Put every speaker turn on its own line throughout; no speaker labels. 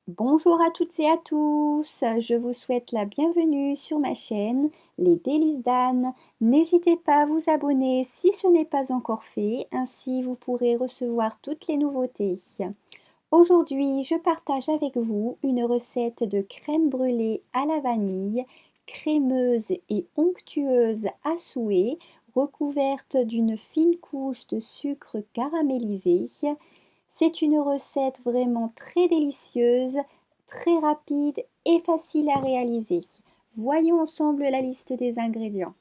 Bonjour à toutes et à tous, je vous souhaite la bienvenue sur ma chaîne Les Délices d'Anne. N'hésitez pas à vous abonner si ce n'est pas encore fait, ainsi vous pourrez recevoir toutes les nouveautés. Aujourd'hui, je partage avec vous une recette de crème brûlée à la vanille, crémeuse et onctueuse à souhait, recouverte d'une fine couche de sucre caramélisé. C'est une recette vraiment très délicieuse, très rapide et facile à réaliser. Voyons ensemble la liste des ingrédients.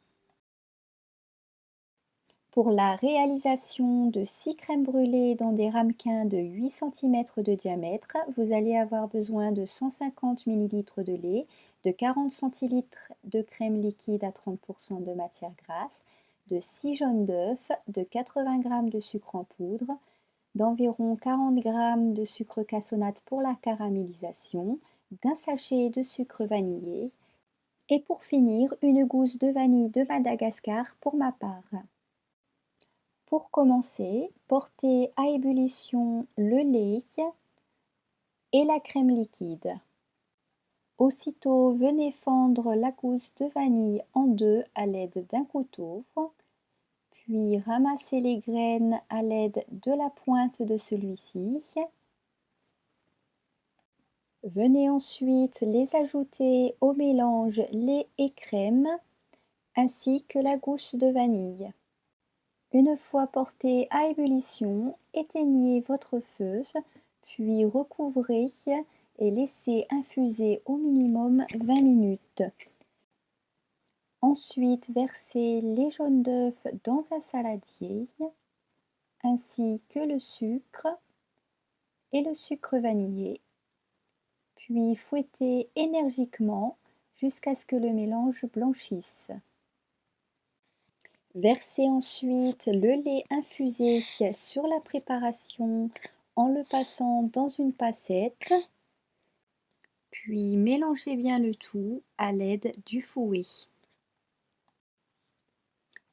Pour la réalisation de 6 crèmes brûlées dans des ramequins de 8 cm de diamètre, vous allez avoir besoin de 150 ml de lait, de 40 cl de crème liquide à 30% de matière grasse, de 6 jaunes d'œufs, de 80 g de sucre en poudre, d'environ 40 g de sucre cassonade pour la caramélisation, d'un sachet de sucre vanillé et pour finir une gousse de vanille de Madagascar pour ma part. Pour commencer, portez à ébullition le lait et la crème liquide. Aussitôt, venez fendre la gousse de vanille en deux à l'aide d'un couteau, puis ramassez les graines à l'aide de la pointe de celui-ci. Venez ensuite les ajouter au mélange lait et crème, ainsi que la gousse de vanille. Une fois porté à ébullition, éteignez votre feu, puis recouvrez et laissez infuser au minimum 20 minutes. Ensuite, versez les jaunes d'œufs dans un saladier, ainsi que le sucre et le sucre vanillé. Puis fouettez énergiquement jusqu'à ce que le mélange blanchisse. Versez ensuite le lait infusé sur la préparation en le passant dans une passette, puis mélangez bien le tout à l'aide du fouet.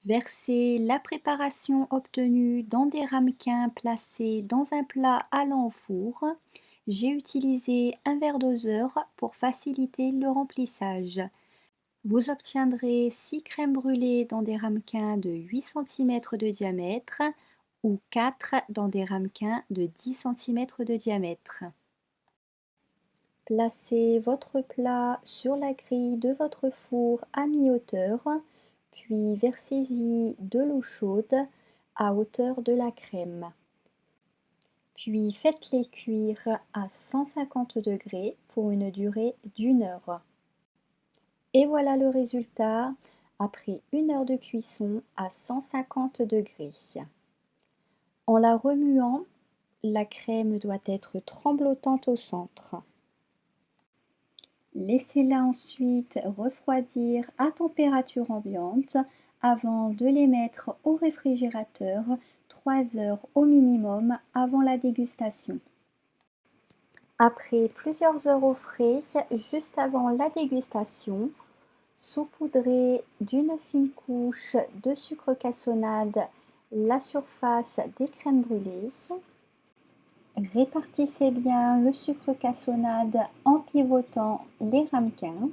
Versez la préparation obtenue dans des ramequins placés dans un plat allant au four. J'ai utilisé un verre doseur pour faciliter le remplissage. Vous obtiendrez 6 crèmes brûlées dans des ramequins de 8 cm de diamètre ou 4 dans des ramequins de 10 cm de diamètre. Placez votre plat sur la grille de votre four à mi-hauteur, puis versez-y de l'eau chaude à hauteur de la crème. Puis faites-les cuire à 150 degrés pour une durée d'1 heure. Et voilà le résultat après 1 heure de cuisson à 150 degrés. En la remuant, la crème doit être tremblotante au centre. Laissez-la ensuite refroidir à température ambiante avant de les mettre au réfrigérateur 3 heures au minimum avant la dégustation. Après plusieurs heures au frais, juste avant la dégustation, saupoudrez d'une fine couche de sucre cassonade la surface des crèmes brûlées. Répartissez bien le sucre cassonade en pivotant les ramequins.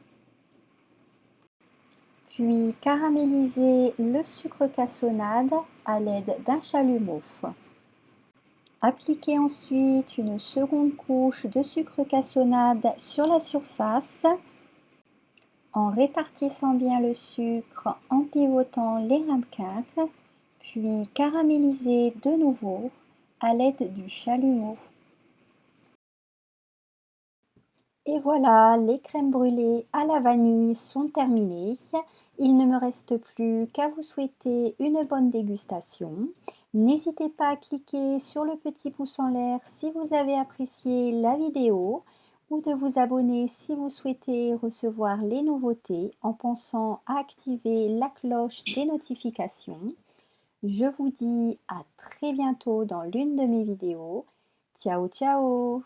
Puis caramélisez le sucre cassonade à l'aide d'un chalumeau. Appliquez ensuite une seconde couche de sucre cassonade sur la surface en répartissant bien le sucre en pivotant les ramequins, puis caramélisez de nouveau à l'aide du chalumeau. Et voilà, les crèmes brûlées à la vanille sont terminées. Il ne me reste plus qu'à vous souhaiter une bonne dégustation. N'hésitez pas à cliquer sur le petit pouce en l'air si vous avez apprécié la vidéo ou de vous abonner si vous souhaitez recevoir les nouveautés en pensant à activer la cloche des notifications. Je vous dis à très bientôt dans l'une de mes vidéos. Ciao ciao!